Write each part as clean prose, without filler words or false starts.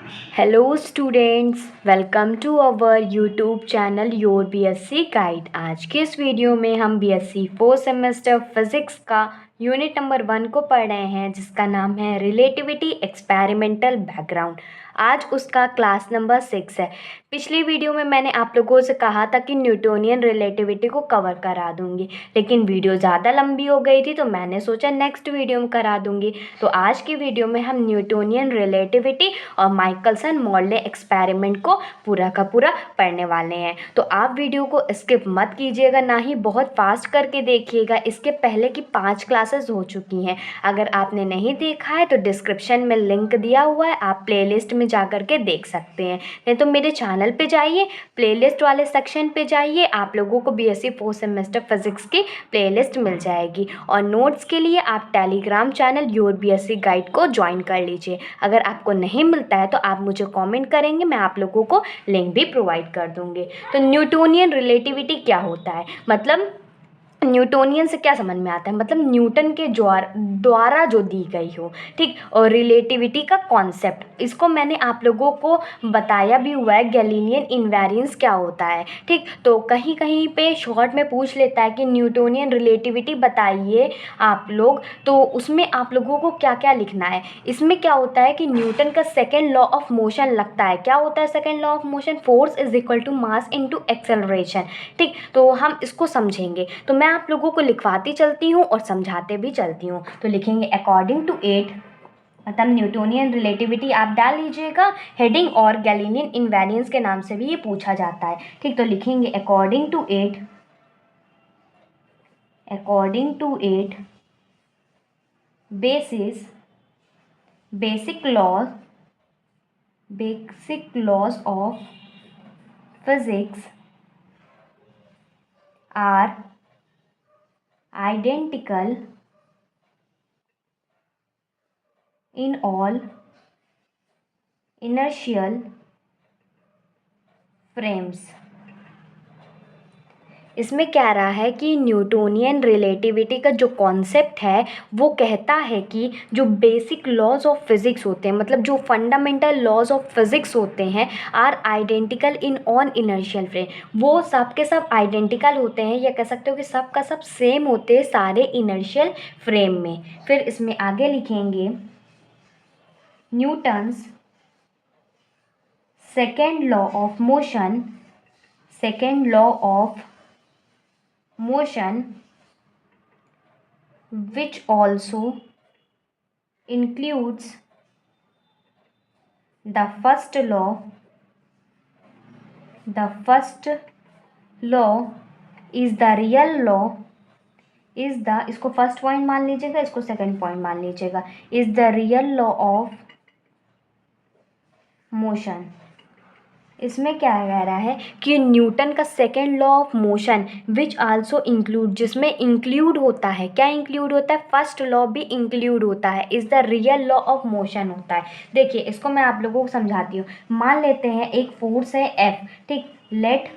Hello students, welcome to our YouTube channel your BSc guide. आज के इस video में हम बीएससी 4th सेमेस्टर फिजिक्स का यूनिट नंबर 1 को पढ़ रहे हैं, जिसका नाम है रिलेटिविटी एक्सपेरिमेंटल बैकग्राउंड। आज उसका क्लास नंबर 6 है। पिछली वीडियो में मैंने आप लोगों से कहा था कि न्यूटोनियन रिलेटिविटी को कवर करा दूंगी, लेकिन वीडियो ज़्यादा लंबी हो गई थी तो मैंने सोचा नेक्स्ट वीडियो में करा दूंगी। तो आज की वीडियो में हम न्यूटोनियन रिलेटिविटी और माइकलसन मोर्ले एक्सपेरिमेंट को पूरा का पूरा पढ़ने वाले हैं। तो आप वीडियो को स्किप मत कीजिएगा, ना ही बहुत फास्ट करके देखिएगा। इसके पहले की 5 क्लासेस हो चुकी हैं। अगर आपने नहीं देखा है तो डिस्क्रिप्शन में लिंक दिया हुआ है, आप प्लेलिस्ट में जा कर के देख सकते हैं। नहीं तो मेरे चैनल पे जाइए, प्लेलिस्ट वाले सेक्शन पे जाइए, आप लोगों को बीएससी 4th सेमेस्टर फिजिक्स की प्लेलिस्ट मिल जाएगी। और नोट्स के लिए आप Telegram channel your BSc guide को ज्वाइन कर लीजिए। अगर आपको नहीं मिलता है तो आप मुझे कमेंट करेंगे, मैं आप लोगों को लिंक भी प्रोवाइड कर दूंगी। तो न्यूटोनियन रिलेटिविटी क्या होता है, मतलब न्यूटोनियन से क्या समझ में आता है, मतलब न्यूटन के द्वारा जो दी गई हो, ठीक। और रिलेटिविटी का कॉन्सेप्ट, इसको मैंने आप लोगों को बताया भी हुआ है। गैलीलियन इनवेरियंस क्या होता है, ठीक। तो कहीं कहीं पे शॉर्ट में पूछ लेता है कि न्यूटोनियन रिलेटिविटी बताइए आप लोग, तो उसमें आप लोगों को क्या क्या लिखना है। इसमें क्या होता है कि न्यूटन का सेकेंड लॉ ऑफ मोशन लगता है। क्या होता है second law of motion? Force is equal to mass into acceleration, ठीक। तो हम इसको समझेंगे, तो मैं आप लोगों को लिखवाती चलती हूँ और समझाते भी चलती हूँ। तो लिखेंगे अकॉर्डिंग टू 8, मतलब न्यूटोनियन रिलेटिविटी आप डाल लीजिएगा हेडिंग, और गैलीलियन इनवेरियंस के नाम से भी ये पूछा जाता है, ठीक। तो लिखेंगे according to 8 basic laws of physics are identical in all inertial frames। इसमें कह रहा है कि न्यूटोनियन रिलेटिविटी का जो कॉन्सेप्ट है वो कहता है कि जो बेसिक लॉज ऑफ फिज़िक्स होते हैं, मतलब जो फंडामेंटल लॉज ऑफ फिज़िक्स होते हैं, are identical in on inertial frame. वो सब के सब आइडेंटिकल होते हैं, या कह सकते हो कि सब का सब सेम होते हैं सारे इनर्शियल फ्रेम में। फिर इसमें आगे लिखेंगे Newton's second law of motion which also includes the first law is the real law is the, इसको फर्स्ट पॉइंट मान लीजिएगा, इसको सेकंड पॉइंट मान लीजिएगा, is the real law of motion. इसमें क्या कह रहा है कि न्यूटन का second law of motion which also include, जिसमें इंक्लूड होता है, क्या इंक्लूड होता है? फर्स्ट लॉ भी इंक्लूड होता है, is the real law of motion होता है। देखिए इसको मैं आप लोगों को समझाती हूँ। मान लेते हैं एक फोर्स है F, ठीक। लेट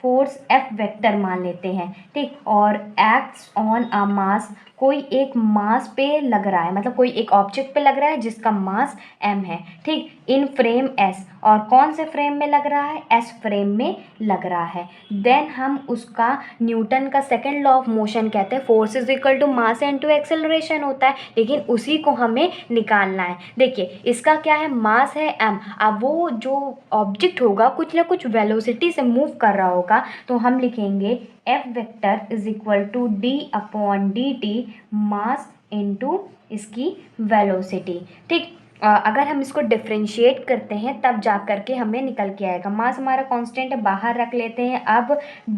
फोर्स F वेक्टर मान लेते हैं, ठीक। और एक्ट्स ऑन अ मास, कोई एक मास पे लग रहा है, मतलब कोई एक ऑब्जेक्ट पे लग रहा है जिसका मास m है, ठीक। इन फ्रेम s, और कौन से फ्रेम में लग रहा है? s फ्रेम में लग रहा है। देन हम उसका न्यूटन का सेकेंड लॉ ऑफ मोशन कहते हैं, force is equal to mass into acceleration होता है, लेकिन उसी को हमें निकालना है। देखिए इसका क्या है, मास है m। अब वो जो ऑब्जेक्ट होगा कुछ ना कुछ वेलोसिटी से मूव कर रहा होगा, तो हम लिखेंगे F vector is equal to d/dt mass into इसकी वेलोसिटी, ठीक। अगर हम इसको डिफ्रेंशिएट करते हैं तब जा कर के हमें निकल के आएगा। मास हमारा कांस्टेंट है, बाहर रख लेते हैं। अब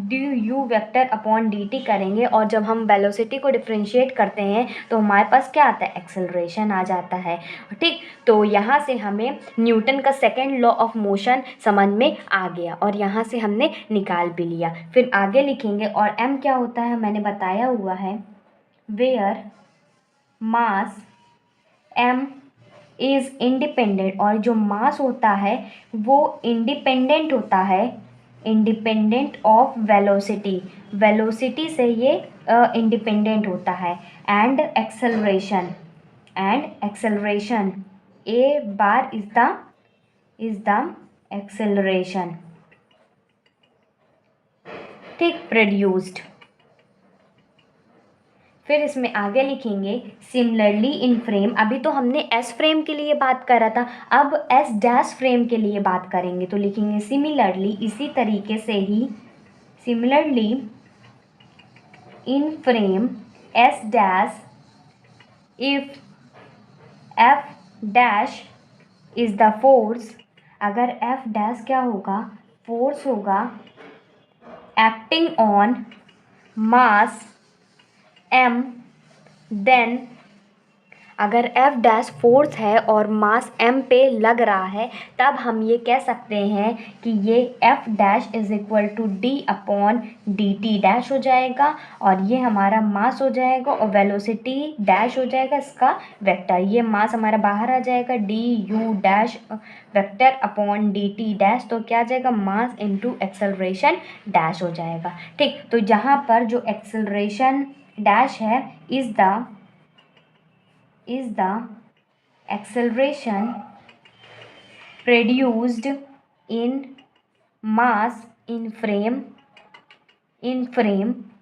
du वेक्टर अपॉन dt करेंगे, और जब हम वेलोसिटी को डिफ्रेंशिएट करते हैं तो हमारे पास क्या आता है? एक्सेलरेशन आ जाता है, ठीक। तो यहाँ से हमें न्यूटन का सेकेंड लॉ ऑफ मोशन समझ में आ गया, और यहाँ से हमने निकाल भी लिया। फिर आगे लिखेंगे, और m क्या होता है मैंने बताया हुआ है, where mass m is independent, और जो मास होता है वो इंडिपेंडेंट होता है, इंडिपेंडेंट ऑफ वेलोसिटी, वेलोसिटी से ये इंडिपेंडेंट होता है। And acceleration a bar is the is the acceleration, ठीक, प्रोड्यूस्ड। फिर इसमें आगे लिखेंगे सिमिलरली इन फ्रेम। अभी तो हमने एस फ्रेम के लिए बात करा था, अब एस डैश फ्रेम के लिए बात करेंगे। तो लिखेंगे सिमिलरली, इसी तरीके से ही, similarly in frame S dash if F dash is the force, अगर एफ डैश क्या होगा, फोर्स होगा acting on mass m, then अगर एफ डैश फोर्स है और मास m पे लग रहा है, तब हम ये कह सकते हैं कि ये F dash is equal to D upon D T dash हो जाएगा, और ये हमारा मास हो जाएगा और वेलोसिटी डैश हो जाएगा इसका वेक्टर। ये मास हमारा बाहर आ जाएगा, D you dash vector upon D T dash, तो क्या आ जाएगा, मास इंटू एक्सेलरेशन डैश हो जाएगा, ठीक। तो यहाँ पर जो एक्सेलरेशन डैश है is the acceleration produced in mass in frame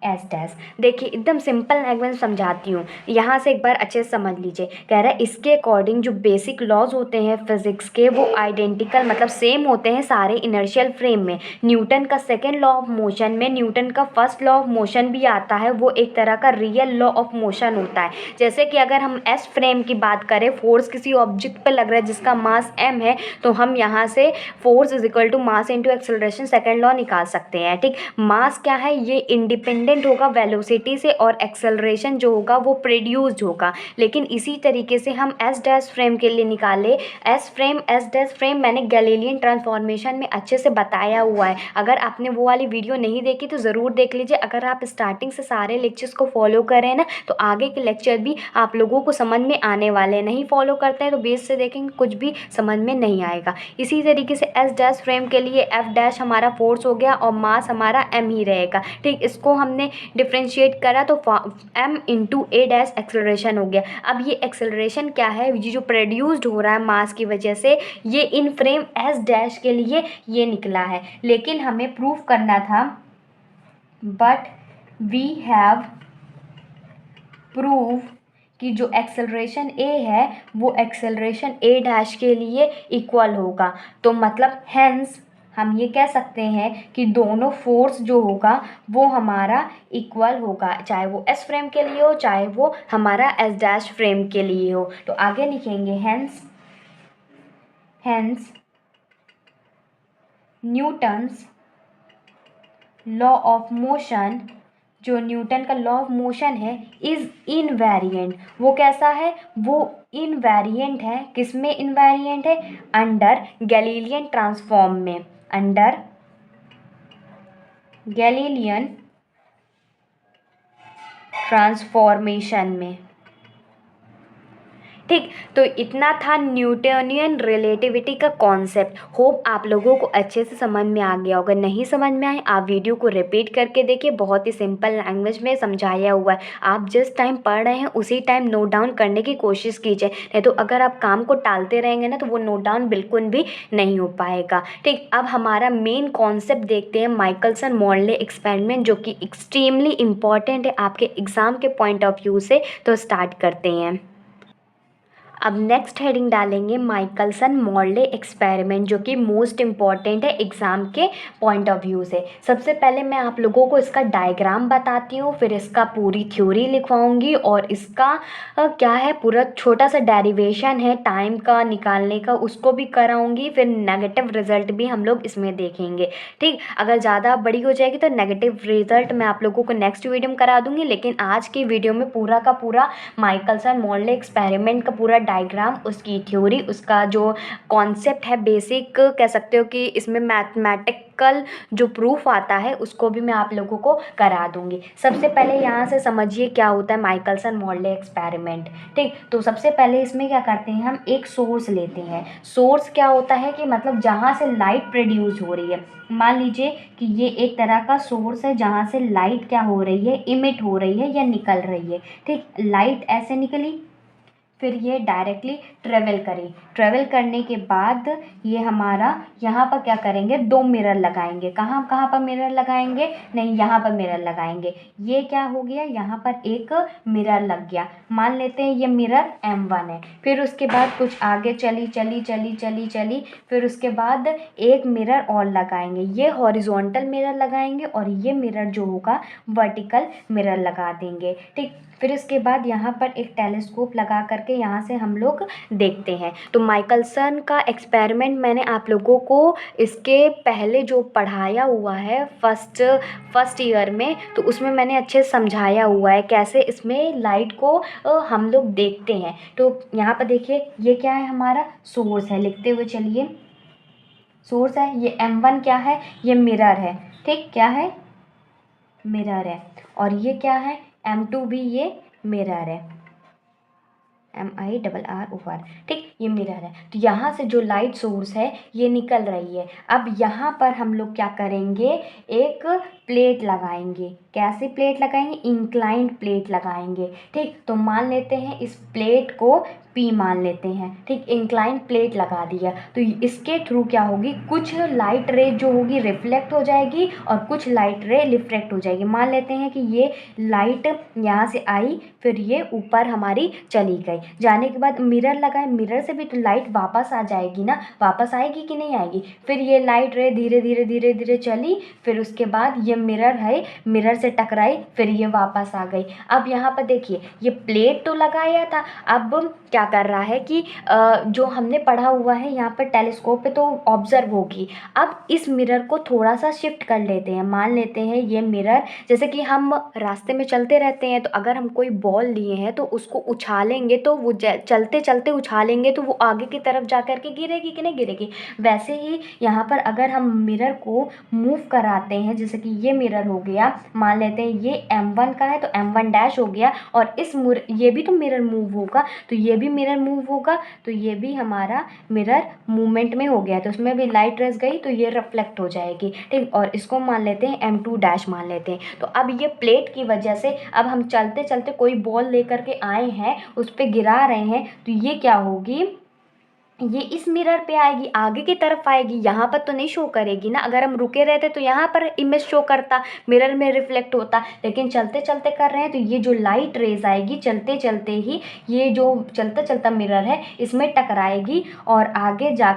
S dash. देखिए एकदम सिंपल लैंग्वेज समझाती हूँ, यहाँ से एक बार अच्छे से समझ लीजिए। कह रहा है इसके अकॉर्डिंग जो बेसिक लॉज होते हैं फिजिक्स के, वो आइडेंटिकल मतलब सेम होते हैं सारे इनर्शियल फ्रेम में। न्यूटन का सेकेंड लॉ ऑफ मोशन में न्यूटन का फर्स्ट लॉ ऑफ मोशन भी आता है, वो एक तरह का रियल लॉ ऑफ मोशन होता है। जैसे कि अगर हम एस फ्रेम की बात करें, फोर्स किसी ऑब्जेक्ट पर लग रहा है जिसका मास m है, तो हम यहाँ से force is equal to mass into acceleration second law निकाल सकते हैं, ठीक। मास क्या है, ये इंडिपेंडेंट होगा वेलोसिटी से, और एक्सेलरेशन जो होगा वो प्रोड्यूस्ड होगा। लेकिन इसी तरीके से हम एस डैश फ्रेम के लिए निकाले, एस डैश फ्रेम मैंने गैलीलियन ट्रांसफॉर्मेशन में अच्छे से बताया हुआ है। अगर आपने वो वाली वीडियो नहीं देखी तो ज़रूर देख लीजिए। अगर आप स्टार्टिंग से सारे लेक्चर्स को फॉलो करें ना, तो आगे के लेक्चर भी आप लोगों को समझ में आने वाले। नहीं फॉलो करते हैं तो बेस से देखेंगे कुछ भी समझ में नहीं आएगा। इसी तरीके से एस डैश फ्रेम के लिए एफ डैश हमारा फोर्स हो गया और मास हमारा m ही रहेगा, ठीक। इसको हमने डिफ्रेंशिएट करा तो m इंटू ए डैश एक्सेलरेशन हो गया। अब ये एक्सेलरेशन क्या है, ये जो प्रोड्यूस्ड हो रहा है मास की वजह से, ये इन फ्रेम एस डैश के लिए ये निकला है। लेकिन हमें प्रूफ करना था, बट वी हैव प्रूव कि जो एक्सेलरेशन a है वो एक्सेलरेशन a डैश के लिए इक्वल होगा। तो मतलब हैंस हम ये कह सकते हैं कि दोनों फोर्स जो होगा वो हमारा इक्वल होगा, चाहे वो एस फ्रेम के लिए हो चाहे वो हमारा एस डैश फ्रेम के लिए हो। तो आगे लिखेंगे hence Newton's law of motion, जो न्यूटन का लॉ ऑफ मोशन है इज़ इनवेरिएंट। वो कैसा है, वो इनवेरिएंट है। किस में इनवेरिएंट है, अंडर गैलीलियन ट्रांसफॉर्म में, अंडर गैलीलियन ट्रांसफॉर्मेशन में, ठीक। तो इतना था न्यूटोनियन रिलेटिविटी का कॉन्सेप्ट। होप आप लोगों को अच्छे से समझ में आ गया होगा। नहीं समझ में आए आप वीडियो को रिपीट करके देखिए, बहुत ही सिंपल लैंग्वेज में समझाया हुआ है। आप जिस टाइम पढ़ रहे हैं उसी टाइम नोट डाउन करने की कोशिश कीजिए, नहीं तो अगर आप काम को टालते रहेंगे ना तो वो नोट डाउन बिल्कुल भी नहीं हो पाएगा, ठीक। अब हमारा मेन कॉन्सेप्ट देखते हैं, माइकलसन मोर्ले एक्सपेरिमेंट, जो कि एक्सट्रीमली इम्पॉर्टेंट है आपके एग्ज़ाम के पॉइंट ऑफ व्यू से। तो स्टार्ट करते हैं। अब नेक्स्ट हेडिंग डालेंगे माइकलसन मोर्ले एक्सपेरिमेंट, जो कि मोस्ट इम्पॉर्टेंट है एग्ज़ाम के पॉइंट ऑफ व्यू से। सबसे पहले मैं आप लोगों को इसका डायग्राम बताती हूँ, फिर इसका पूरी थ्योरी लिखवाऊंगी और इसका क्या है पूरा छोटा सा डेरिवेशन है टाइम का निकालने का, उसको भी कराऊंगी। फिर नेगेटिव रिजल्ट भी हम लोग इसमें देखेंगे, ठीक। अगर ज़्यादा बड़ी हो जाएगी तो नेगेटिव रिजल्ट मैं आप लोगों को नेक्स्ट वीडियो में करा दूँगी, लेकिन आज की वीडियो में पूरा का पूरा माइकलसन मोर्ले एक्सपेरिमेंट का पूरा डायग्राम, उसकी थ्योरी, उसका जो कॉन्सेप्ट है बेसिक कह सकते हो कि इसमें मैथमेटिकल जो प्रूफ आता है उसको भी मैं आप लोगों को करा दूंगी। सबसे पहले यहाँ से समझिए क्या होता है माइकलसन मोर्ले एक्सपेरिमेंट, ठीक। तो सबसे पहले इसमें क्या करते हैं, हम एक सोर्स लेते हैं। सोर्स क्या होता है कि मतलब जहाँ से लाइट प्रोड्यूस हो रही है। मान लीजिए कि ये एक तरह का सोर्स है जहाँ से लाइट क्या हो रही है, इमिट हो रही है या निकल रही है, ठीक। लाइट ऐसे निकली, फिर ये डायरेक्टली ट्रेवल करे। ट्रेवल करने के बाद ये हमारा यहाँ पर क्या करेंगे, दो मिरर लगाएंगे। कहाँ कहाँ पर मिरर लगाएंगे, नहीं यहाँ पर मिरर लगाएंगे। ये क्या हो गया, यहाँ पर एक मिरर लग गया। मान लेते हैं ये मिरर M1 है। फिर उसके बाद कुछ आगे चली चली चली चली चली, फिर उसके बाद एक मिरर और लगाएंगे। ये हॉरिजॉन्टल मिरर लगाएंगे और ये मिरर जो होगा वर्टिकल मिरर लगा देंगे। ठीक, फिर उसके बाद यहाँ पर एक टेलीस्कोप लगा करके यहाँ से हम लोग देखते हैं। तो माइकलसन का एक्सपेरिमेंट मैंने आप लोगों को इसके पहले जो पढ़ाया हुआ है फर्स्ट ईयर में, तो उसमें मैंने अच्छे से समझाया हुआ है कैसे इसमें लाइट को हम लोग देखते हैं। तो यहाँ पर देखिए ये क्या है, हमारा सोर्स है। लिखते हुए चलिए, सोर्स है, ये M1 क्या है, ये मिरर है। ठीक, क्या है, मिरर है। और ये क्या है, M2 भी ये मिरर है, MIRR। ठीक, ये मिरर है। तो यहाँ से जो लाइट सोर्स है ये निकल रही है। अब यहाँ पर हम लोग क्या करेंगे, एक प्लेट लगाएंगे। कैसी प्लेट लगाएंगे, इंक्लाइंड प्लेट लगाएंगे। ठीक, तो मान लेते हैं इस प्लेट को P मान लेते हैं। ठीक, इंक्लाइंड प्लेट लगा दिया। तो इसके थ्रू क्या होगी, कुछ लाइट रे जो होगी रिफ्लेक्ट हो जाएगी और कुछ लाइट रे रिफ्रैक्ट हो जाएगी। मान लेते हैं कि ये लाइट यहाँ से आई, फिर ये ऊपर हमारी चली गई। जाने के बाद मिरर लगाए, मिरर से भी तो लाइट वापस आ जाएगी ना, वापस आएगी कि नहीं आएगी। फिर ये लाइट रे धीरे धीरे धीरे धीरे चली, फिर उसके बाद ये मिरर है, मिरर से टकराई, फिर ये वापस आ गई। अब यहाँ पर देखिए ये प्लेट तो लगाया था, अब क्या कर रहा है कि जो हमने पढ़ा हुआ है यहाँ पर टेलीस्कोप पे तो ऑब्जर्व होगी। अब इस मिरर को थोड़ा सा शिफ्ट कर लेते हैं। मान लेते हैं ये मिरर, जैसे कि हम रास्ते में चलते रहते हैं, तो अगर हम कोई बॉल लिए हैं तो उसको उछालेंगे, तो वो चलते चलते उछालेंगे तो वो आगे की तरफ जा कर के गिरेगी कि नहीं गिरेगी। वैसे ही यहाँ पर अगर हम मिरर को मूव कराते हैं, जैसे कि ये मिरर हो गया, मान लेते हैं ये M1 का है तो M1 डैश हो गया, और ये भी तो मिरर मूव होगा, तो ये भी मिरर मूव होगा, तो ये भी हमारा मिरर मूवमेंट में हो गया, तो उसमें भी लाइट रेस गई तो ये रिफ्लेक्ट हो जाएगी। ठीक, और इसको मान लेते हैं M2 डैश मान लेते हैं। तो अब ये प्लेट की वजह से अब हम चलते चलते कोई बॉल लेकर के आए हैं, उस पर गिरा रहे हैं, तो ये क्या होगी, ये इस मिरर पे आएगी, आगे की तरफ आएगी, यहाँ पर तो नहीं शो करेगी ना। अगर हम रुके रहते तो यहाँ पर इमेज शो करता, मिरर में रिफ्लेक्ट होता, लेकिन चलते चलते कर रहे हैं तो ये जो लाइट रेज आएगी चलते चलते ही, ये जो चलता चलता मिरर है इसमें टकराएगी और आगे जा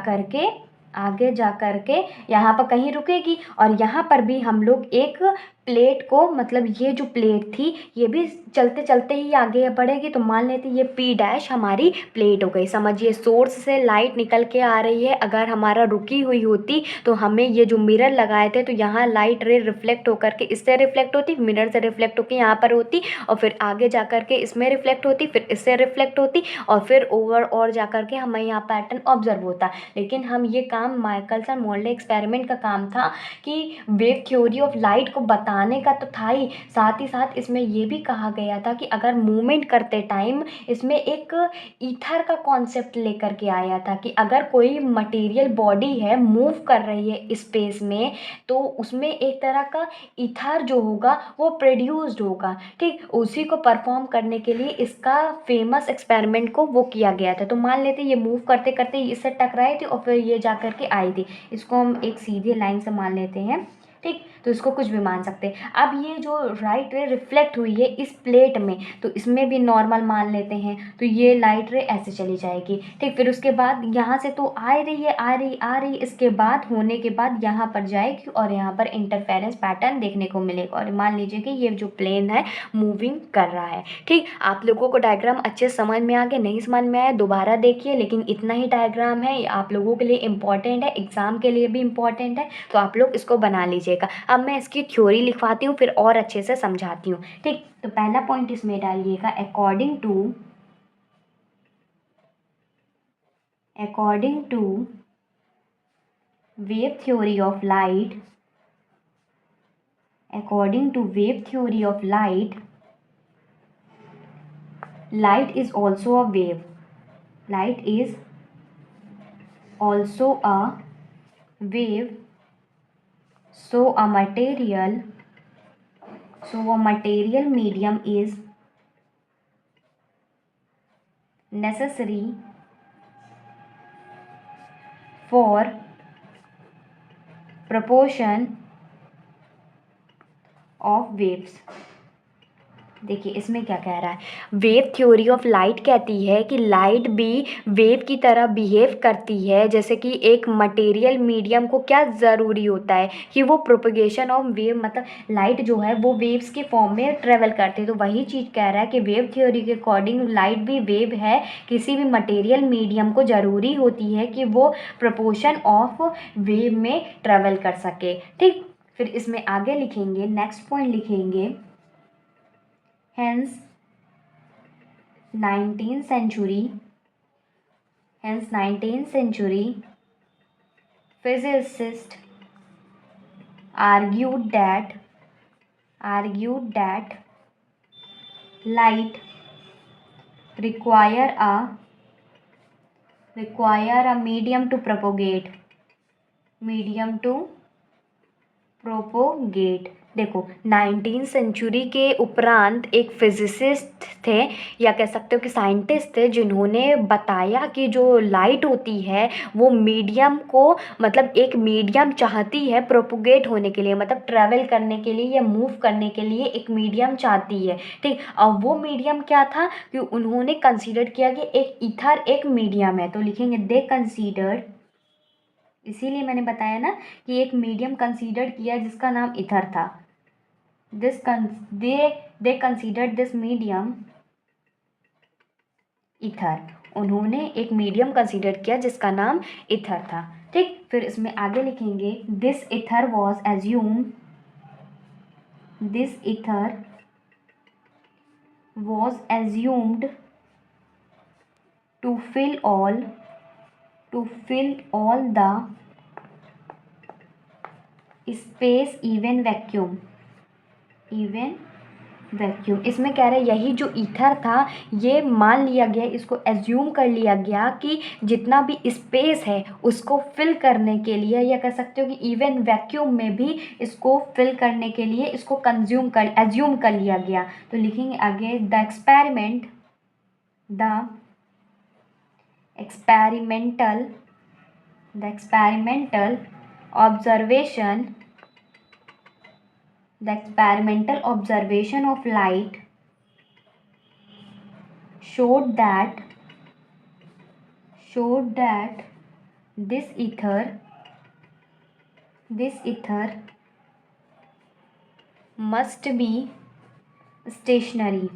कर के यहाँ पर कहीं रुकेगी। और यहाँ पर भी हम लोग एक प्लेट को, मतलब ये जो प्लेट थी ये भी चलते चलते ही आगे बढ़ेगी, तो मान लेते ये P डैश हमारी प्लेट हो गई। समझिए, सोर्स से लाइट निकल के आ रही है, अगर हमारा रुकी हुई होती तो हमें ये जो मिरर लगाए थे तो यहाँ लाइट रे रिफ्लेक्ट होकर के इससे रिफ्लेक्ट होती, मिरर से रिफ्लेक्ट होकर यहाँ पर होती, और फिर आगे जा कर के इसमें रिफ्लेक्ट होती, फिर इससे रिफ्लेक्ट होती, और फिर ओवर और जा कर के हमें यहाँ पैटर्न ऑब्जर्व होता। लेकिन हम ये काम माइकलसन मोरले एक्सपेरिमेंट का काम था कि वेव थ्योरी ऑफ लाइट को बताने का तो था ही, साथ ही साथ इसमें ये भी कहा गया था कि अगर मूवमेंट करते टाइम इसमें एक ईथर का कॉन्सेप्ट लेकर के आया था कि अगर कोई मटेरियल बॉडी है मूव कर रही है स्पेस में, तो उसमें एक तरह का ईथर जो होगा वो प्रोड्यूस्ड होगा। ठीक, उसी को परफॉर्म करने के लिए इसका फेमस एक्सपेरिमेंट को वो किया गया था। तो मान लेते ये मूव करते करते इससे टकराई थी और फिर ये जा कर के आई थी, इसको हम एक सीधी लाइन से मान लेते हैं। ठीक, तो इसको कुछ भी मान सकते हैं। अब ये जो लाइट रे रिफ्लेक्ट हुई है इस प्लेट में, तो इसमें भी नॉर्मल मान लेते हैं, तो ये लाइट रे ऐसे चली जाएगी। ठीक, फिर उसके बाद यहाँ से तो आ रही है, आ रही, इसके बाद होने के बाद यहाँ पर जाएगी और यहाँ पर इंटरफेरेंस पैटर्न देखने को मिलेगा, और मान लीजिए कि ये जो प्लेन है मूविंग कर रहा है। ठीक, आप लोगों को डायग्राम अच्छे समझ में आ गया, नहीं समझ में आया दोबारा देखिए, लेकिन इतना ही डायग्राम है, आप लोगों के लिए इम्पॉर्टेंट है, एग्जाम के लिए भी इम्पॉर्टेंट है, तो आप लोग इसको बना लीजिएगा। अब मैं इसकी थ्योरी लिखवाती हूँ, फिर और अच्छे से समझाती हूँ। ठीक, तो पहला पॉइंट इसमें डालिएगा, according to wave theory of light, light is also a wave, so a material medium is necessary for propulsion of waves। देखिए इसमें क्या कह रहा है, वेव थ्योरी ऑफ लाइट कहती है कि लाइट भी वेव की तरह बिहेव करती है। जैसे कि एक मटेरियल मीडियम को क्या ज़रूरी होता है कि वो प्रोपगेशन ऑफ वेव, मतलब लाइट जो है वो वेव्स के फॉर्म में ट्रेवल करती है। तो वही चीज़ कह रहा है कि वेव थ्योरी के अकॉर्डिंग लाइट भी वेव है, किसी भी मटेरियल मीडियम को ज़रूरी होती है कि वो प्रोपोर्शन ऑफ वेव में ट्रेवल कर सके। ठीक, फिर इसमें आगे लिखेंगे, नेक्स्ट पॉइंट लिखेंगे, hence 19th century physicists argued that light require a medium to propagate। देखो 19th सेंचुरी के उपरांत एक फिजिसिस्ट थे, या कह सकते हो कि साइंटिस्ट थे, जिन्होंने बताया कि जो लाइट होती है वो मीडियम को, मतलब एक मीडियम चाहती है प्रोपोगेट होने के लिए, मतलब ट्रैवल करने के लिए या मूव करने के लिए एक मीडियम चाहती है। ठीक, अब वो मीडियम क्या था कि उन्होंने कंसीडर किया कि एक ईथर एक मीडियम है। तो लिखेंगे दे कंसीडर्ड, इसीलिए मैंने बताया ना कि एक मीडियम कंसीडर किया जिसका नाम ईथर था। दे कंसीडर्ड दिस मीडियम ईथर। उन्होंने एक मीडियम कंसीडर किया जिसका नाम ईथर था। ठीक, फिर इसमें आगे लिखेंगे, this ether was assumed to fill all the space even vacuum. इसमें कह रहे हैं यही जो ईथर था ये मान लिया गया, इसको एज्यूम कर लिया गया कि जितना भी स्पेस है उसको फिल करने के लिए, या कह सकते हो कि इवन वैक्यूम में भी इसको फिल करने के लिए इसको एज्यूम कर लिया गया। तो लिखेंगे आगे, the experimental observation of light showed that this ether must be stationary।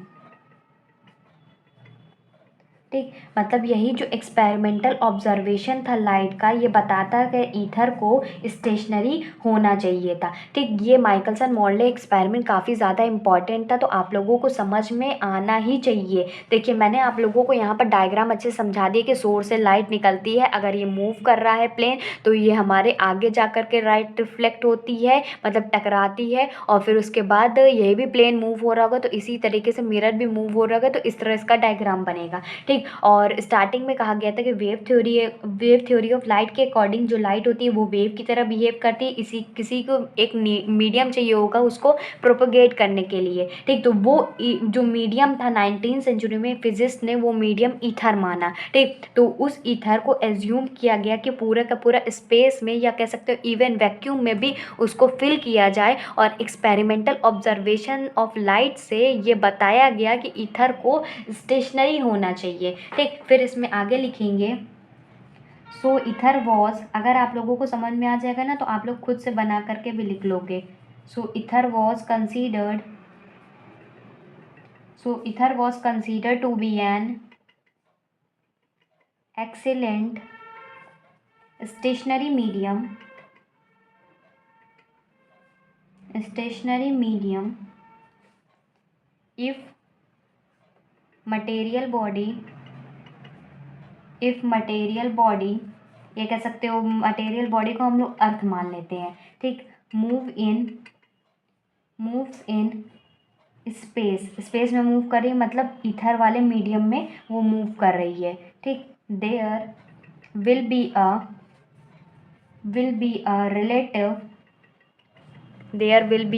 ठीक, मतलब यही जो एक्सपेरिमेंटल ऑब्जर्वेशन था लाइट का, ये बताता है कि ईथर को स्टेशनरी होना चाहिए था। ठीक, ये माइकलसन मोर्ले एक्सपेरिमेंट काफ़ी ज़्यादा इंपॉर्टेंट था, तो आप लोगों को समझ में आना ही चाहिए। देखिए मैंने आप लोगों को यहाँ पर डायग्राम अच्छे से समझा दिए कि सोर्स से लाइट निकलती है, अगर ये मूव कर रहा है प्लेन तो ये हमारे आगे जा कर के राइट रिफ्लेक्ट होती है, मतलब टकराती है, और फिर उसके बाद ये भी प्लेन मूव हो रहा होगा तो इसी तरीके से मिरर भी मूव हो रहा होगा, तो इस तरह इसका डायग्राम बनेगा। ठीक, और स्टार्टिंग में कहा गया था कि वेव थ्योरी ऑफ लाइट के अकॉर्डिंग जो लाइट होती है वो वेव की तरह बिहेव करती है, किसी को एक मीडियम चाहिए होगा उसको प्रोपोगेट करने के लिए। ठीक, तो वो जो मीडियम था 19th सेंचुरी में फिजिस्ट ने वो मीडियम ईथर माना। ठीक, तो उस ईथर को एज्यूम किया गया कि पूरा का पूरा स्पेस में, या कह सकते हो इवन वैक्यूम में भी उसको फिल किया जाए, और एक्सपेरिमेंटल ऑब्जर्वेशन ऑफ लाइट से ये बताया गया कि ईथर को स्टेशनरी होना चाहिए। ठीक, फिर इसमें आगे लिखेंगे, सो ईथर वॉज, अगर आप लोगों को समझ में आ जाएगा ना तो आप लोग खुद से बना करके भी लिख लोगे। So ether was considered to be an excellent stationary medium if material body, ये कह सकते हो मटेरियल बॉडी को हम लोग अर्थ मान लेते हैं। ठीक, मूव्स इन स्पेस में मूव कर रही है, मतलब ईथर वाले मीडियम में वो मूव कर रही है। ठीक, there will be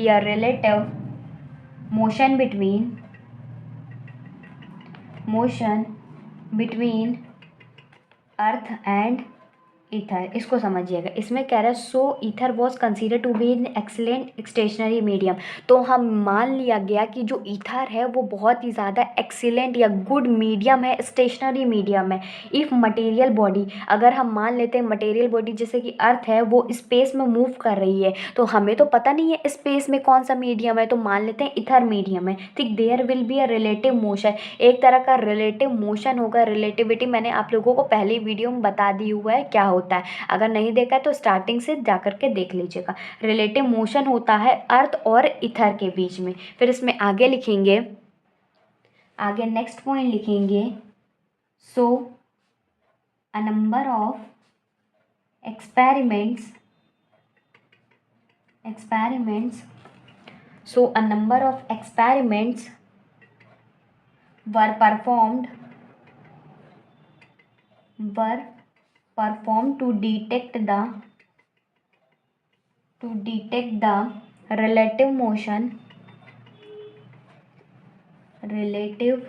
a relative motion between earth and ether. इसको समझिएगा, इसमें कह रहा है so ether was consider to be in excellent stationary medium. तो हम मान लिया गया कि जो ईथर है वो बहुत ही ज़्यादा एक्सीलेंट या गुड मीडियम है, स्टेशनरी मीडियम है। इफ़ मटेरियल बॉडी, अगर हम मान लेते हैं मटेरियल बॉडी जैसे कि अर्थ है वो स्पेस में मूव कर रही है, तो हमें तो पता नहीं है स्पेस में कौन सा मीडियम है, तो मान लेते हैं ईथर मीडियम है। ठीक, there will be a relative motion, एक तरह का रिलेटिव मोशन होगा। रिलेटिविटी मैंने आप लोगों को पहली वीडियो में बता दी हुआ है क्या होता है, अगर नहीं देखा है तो स्टार्टिंग से जा कर के देख लीजिएगा। रिलेटिव मोशन होता है अर्थ और ईथर के बीच में। फिर इसमें आगे लिखेंगे, आगे नेक्स्ट पॉइंट लिखेंगे, so a number of experiments so a number of experiments were performed to detect the relative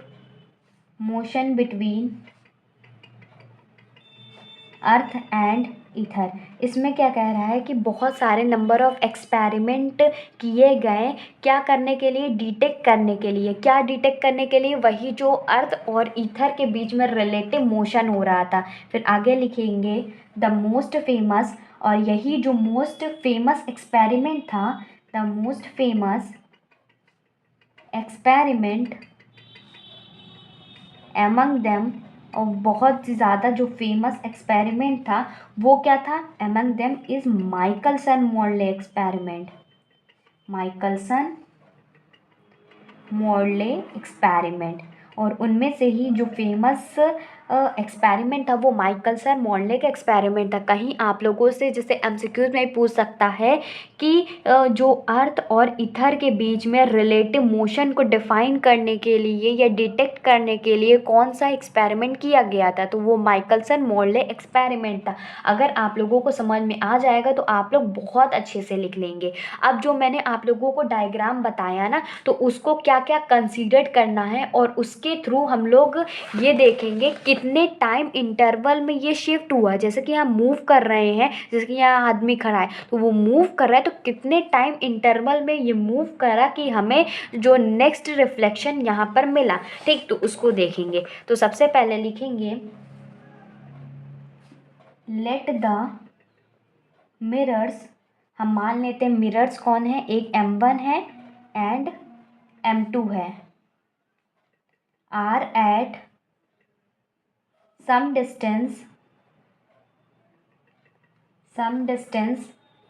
motion between earth and ether. इसमें क्या कह रहा है कि बहुत सारे नंबर ऑफ एक्सपेरिमेंट किए गए, क्या करने के लिए, डिटेक्ट करने के लिए। क्या डिटेक्ट करने के लिए? वही जो अर्थ और ईथर के बीच में रिलेटिव मोशन हो रहा था। फिर आगे लिखेंगे द मोस्ट फेमस, और यही जो मोस्ट फेमस एक्सपेरिमेंट था, the most famous experiment among them, और बहुत ज़्यादा जो फेमस एक्सपेरिमेंट था वो क्या था? Among them is Michelson Morley experiment. Michelson Morley experiment, और उनमें से ही जो फेमस एक्सपेरिमेंट था वो माइकलसन मोर्ले का एक्सपेरिमेंट था। कहीं आप लोगों से जैसे एमसीक्यूज में पूछ सकता है कि जो अर्थ और ईथर के बीच में रिलेटिव मोशन को डिफाइन करने के लिए या डिटेक्ट करने के लिए कौन सा एक्सपेरिमेंट किया गया था, तो वो माइकलसन मोर्ले एक्सपेरिमेंट था। अगर आप लोगों को समझ में आ जाएगा तो आप लोग बहुत अच्छे से लिख लेंगे। अब जो मैंने आप लोगों को डायग्राम बताया ना, तो उसको क्या क्या कंसीडर करना है, और उसके थ्रू हम लोग ये देखेंगे कितने टाइम इंटरवल में ये शिफ्ट हुआ। जैसे कि हम मूव कर रहे हैं, जैसे कि यहाँ आदमी खड़ा है तो वो मूव कर रहा है, तो कितने टाइम इंटरवल में ये मूव करा कि हमें जो नेक्स्ट रिफ्लेक्शन यहाँ पर मिला। ठीक, तो उसको देखेंगे। तो सबसे पहले लिखेंगे लेट द मिरर्स, हम मान लेते हैं मिरर्स कौन है, एक M1 है एंड M2 है, are at some distance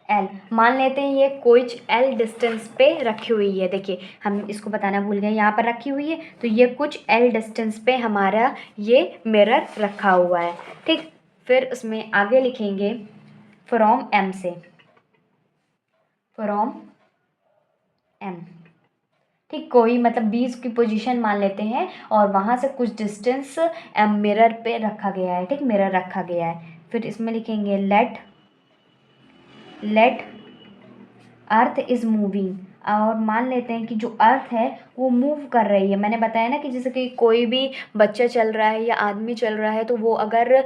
L। मान लेते हैं ये कुछ L डिस्टेंस पे रखी हुई है। देखिए हम इसको बताना भूल गए, यहाँ पर रखी हुई है, तो ये कुछ L डिस्टेंस पे हमारा ये मिरर रखा हुआ है। ठीक, फिर उसमें आगे लिखेंगे फ्रॉम M से, फ्रॉम M। ठीक, कोई मतलब 20 की पोजीशन मान लेते हैं और वहाँ से कुछ डिस्टेंस मिरर पे रखा गया है। ठीक, मिरर रखा गया है। फिर इसमें लिखेंगे लेट अर्थ इज़ मूविंग, और मान लेते हैं कि जो अर्थ है वो मूव कर रही है। मैंने बताया ना कि जैसे कि कोई भी बच्चा चल रहा है या आदमी चल रहा है, तो वो अगर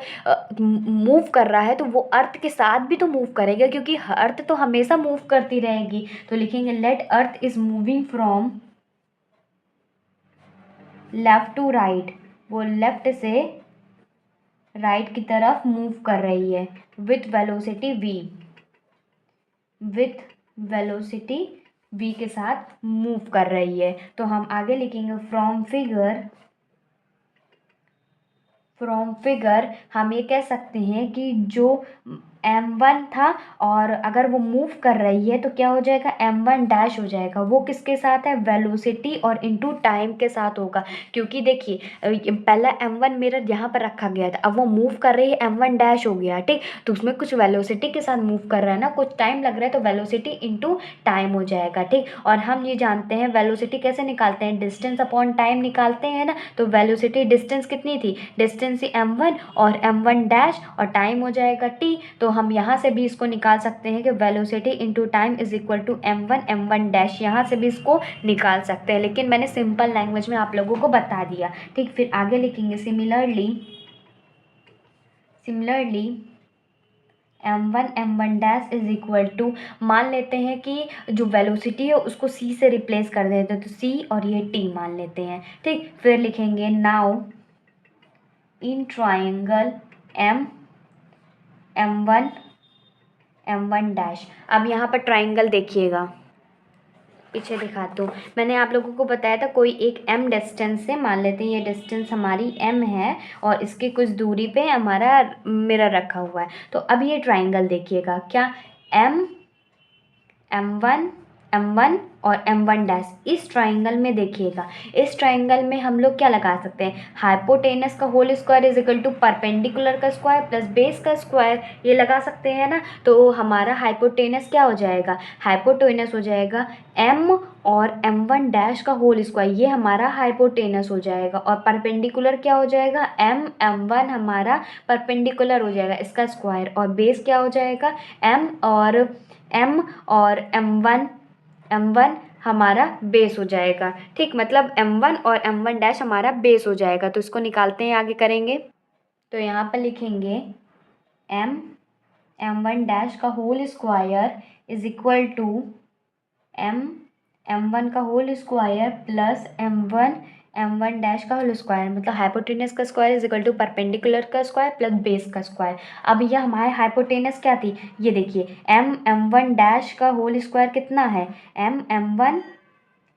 मूव कर रहा है तो वो अर्थ के साथ भी तो मूव करेगा, क्योंकि अर्थ तो हमेशा मूव करती रहेगी। तो लिखेंगे let earth is moving from left to right, वो लेफ़्ट से राइट की तरफ मूव कर रही है विथ वेलोसिटी v के साथ मूव कर रही है। तो हम आगे लिखेंगे फ्रॉम फिगर हम ये कह सकते हैं कि जो M1 था, और अगर वो मूव कर रही है तो क्या हो जाएगा, M1 डैश हो जाएगा। वो किसके साथ है, वेलोसिटी और इनटू टाइम के साथ होगा। क्योंकि देखिए पहला M1 मिरर यहाँ पर रखा गया था, अब वो मूव कर रही है, M1 डैश हो गया। ठीक, तो उसमें कुछ वेलोसिटी के साथ मूव कर रहा है ना, कुछ टाइम लग रहा है, तो वेलोसिटी इनटू टाइम हो जाएगा। ठीक, और हम ये जानते हैं वेलोसिटी कैसे निकालते हैं, डिस्टेंस अपॉन टाइम निकालते हैं ना। तो वेलोसिटी डिस्टेंस कितनी थी, डिस्टेंस डिस्टेंस m1 और m1 डैश और टाइम हो जाएगा t। तो हम यहाँ से भी इसको निकाल सकते हैं कि velocity into time is equal to m1 dash, यहाँ से भी इसको निकाल सकते हैं, लेकिन मैंने सिंपल लैंग्वेज में आप लोगों को बता दिया। ठीक, फिर आगे लिखेंगे similarly m1 dash is equal to, मान लेते हैं कि जो वेलोसिटी है उसको c से रिप्लेस कर देते हैं, तो c और ये t मान लेते हैं। ठीक, फिर लिखेंगे now in triangle m1 dash. अब यहाँ पर ट्राइंगल देखिएगा, पीछे दिखाता हूँ। मैंने आप लोगों को बताया था कोई एक m डिस्टेंस से, मान लेते हैं ये डिस्टेंस हमारी m है और इसके कुछ दूरी पे हमारा मिरर रखा हुआ है। तो अब ये ट्राइंगल देखिएगा, क्या m1 और m1 डैश, इस ट्राइंगल में देखिएगा, इस ट्राइंगल में हम लोग क्या लगा सकते हैं, हाइपोटेनस का whole square is equal to perpendicular का स्क्वायर प्लस बेस का स्क्वायर, ये लगा सकते हैं ना। तो हमारा हाइपोटेनस क्या हो जाएगा, हाइपोटेनस हो जाएगा m और m1 डैश का होल स्क्वायर, ये हमारा हाइपोटेनस हो जाएगा। और परपेंडिकुलर क्या हो जाएगा, m1 हमारा परपेंडिकुलर हो जाएगा इसका स्क्वायर, और बेस क्या हो जाएगा, m और m1 हमारा बेस हो जाएगा। ठीक, मतलब m1 और m1 डैश हमारा बेस हो जाएगा। तो इसको निकालते हैं, आगे करेंगे। तो यहाँ पर लिखेंगे m1 डैश का whole square is equal to m1 का whole square plus m1 dash का होल स्क्वायर, मतलब हाइपोटेनस का square is equal to perpendicular का स्क्वायर प्लस बेस का स्क्वायर। अब यह हमारे हाइपोटेनस क्या थी, ये देखिए m1 डैश का होल स्क्वायर कितना है, m1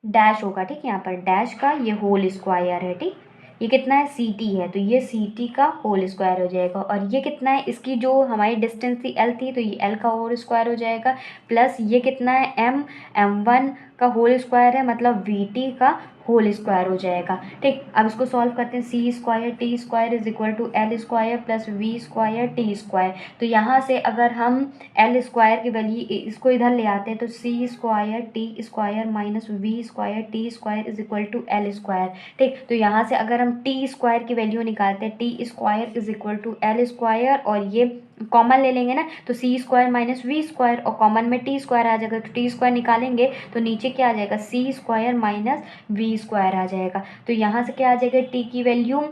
डैश होगा। ठीक, यहाँ पर डैश का ये होल स्क्वायर है। ठीक, ये कितना है, ct है, तो ये ct का होल स्क्वायर हो जाएगा। और ये कितना है, इसकी जो हमारी डिस्टेंस थी l थी, तो ये l का होल स्क्वायर हो जाएगा, प्लस ये कितना है, m1 का होल स्क्वायर है, मतलब vt का होल स्क्वायर हो जाएगा। ठीक, अब इसको सॉल्व करते हैं, C square T square is equal to L square plus V square T square. तो यहाँ से अगर हम एल स्क्वायर की वैल्यू इसको इधर ले आते हैं, तो C square T square minus V square T square is equal to L square. ठीक, तो यहाँ से अगर हम टी स्क्वायर की वैल्यू निकालते हैं, T square is equal to L square, और ये कॉमन ले लेंगे ना, तो C square minus V square, और कॉमन में टी स्क्वायर आ जाएगा, तो टी स्क्वायर निकालेंगे तो नीचे क्या आ जाएगा, सी स्क्वायर माइनस वी स्क्वायर आ जाएगा। तो यहाँ से क्या आ जाएगा, टी की वैल्यू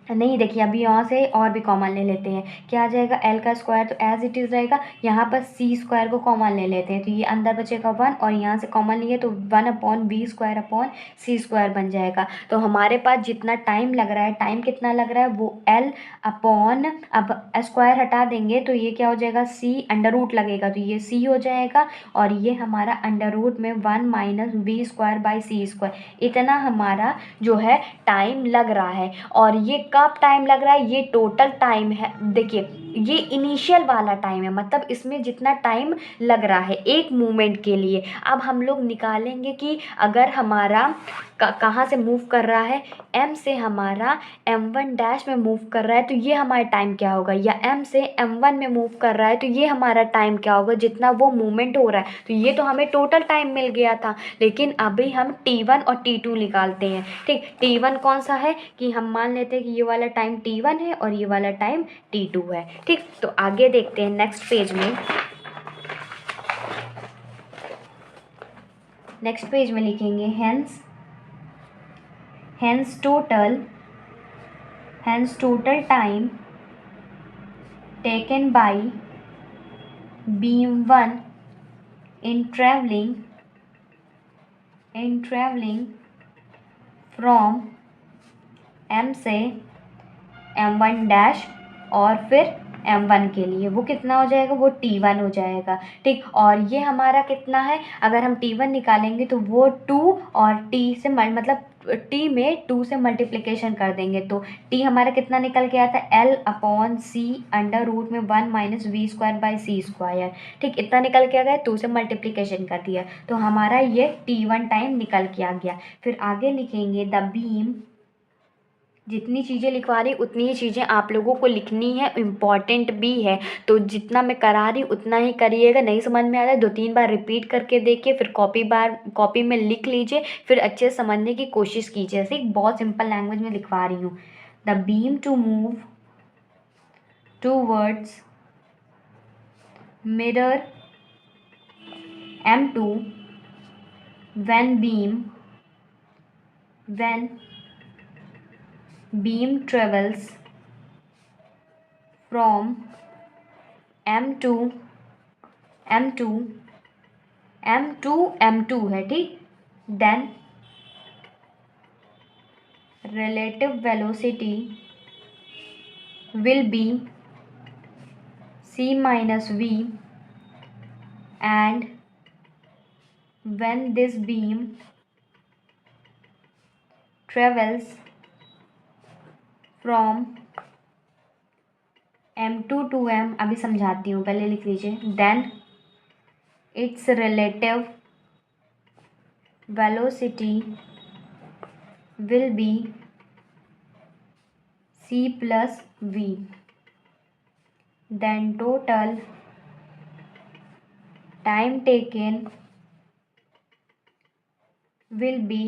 नहीं, देखिए अभी यहाँ से और भी कॉमन ले लेते हैं, क्या आ जाएगा, एल का स्क्वायर तो एज इट इज़ रहेगा, यहाँ पर सी स्क्वायर को कॉमन ले लेते हैं, तो ये अंदर बचेगा 1, और यहाँ से कॉमन लिए तो 1 upon B square upon C square बन जाएगा। तो हमारे पास जितना टाइम लग रहा है, टाइम कितना लग रहा है, वो एल अपॉन, अब स्क्वायर हटा देंगे तो ये क्या हो जाएगा, सी अंडर रूट लगेगा, तो ये सी हो जाएगा, और ये हमारा अंडर रूट में 1 minus B square by C square, इतना हमारा जो है टाइम लग रहा है। और ये कब टाइम लग रहा है, ये टोटल टाइम है, देखिए ये इनिशियल वाला टाइम है, मतलब इसमें जितना टाइम लग रहा है एक मूवमेंट के लिए। अब हम लोग निकालेंगे कि अगर हमारा कहाँ से मूव कर रहा है, m से हमारा m1 डैश में मूव कर रहा है, तो ये हमारा टाइम क्या होगा, या m से m1 में मूव कर रहा है तो ये हमारा टाइम क्या होगा, जितना वो मूवमेंट हो रहा है। तो ये तो हमें टोटल टाइम मिल गया था, लेकिन अभी हम t1 और t2 निकालते हैं। ठीक, t1 कौन सा है, कि हम मान लेते हैं कि ये वाला टाइम t1 है और ये वाला टाइम t2 है। ठीक, तो आगे देखते हैं नेक्स्ट पेज में। नेक्स्ट पेज में लिखेंगे hence total time taken by beam 1 in traveling from m से m1 डैश और फिर m1 के लिए वो कितना हो जाएगा, वो t1 हो जाएगा। ठीक, और ये हमारा कितना है, अगर हम t1 निकालेंगे तो वो 2 और t से मतलब t में 2 से मल्टीप्लिकेशन कर देंगे, तो t हमारा कितना निकल के आता है, l upon C under root में 1 minus V square by C square. ठीक, इतना निकल के आ गया, 2 से मल्टीप्लिकेशन कर दिया, तो हमारा ये t1 टाइम निकल के आ गया। फिर आगे लिखेंगे द बीम, जितनी चीज़ें लिखवा रही उतनी ही चीज़ें आप लोगों को लिखनी है, इम्पॉर्टेंट भी है, तो जितना मैं करा रही उतना ही करिएगा। नहीं समझ में आ रहा है 2-3 बार रिपीट करके देखिए, फिर कॉपी में लिख लीजिए, फिर अच्छे से समझने की कोशिश कीजिए। ऐसे बहुत सिंपल लैंग्वेज में लिखवा रही हूँ। The beam to move towards mirror M2 when beam travels from M2 M2 है, ठीक। then relative velocity will be c minus v, and when this beam travels from M2 to M, अभी समझाती हूँ, पहले लिख लीजिए, then its relative velocity will be c plus v, then total time taken will be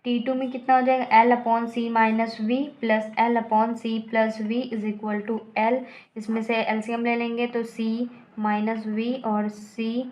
T2 में कितना हो जाएगा, L upon C minus V plus L upon C plus V is equal to L, इसमें से LCM ले लेंगे तो C minus V और C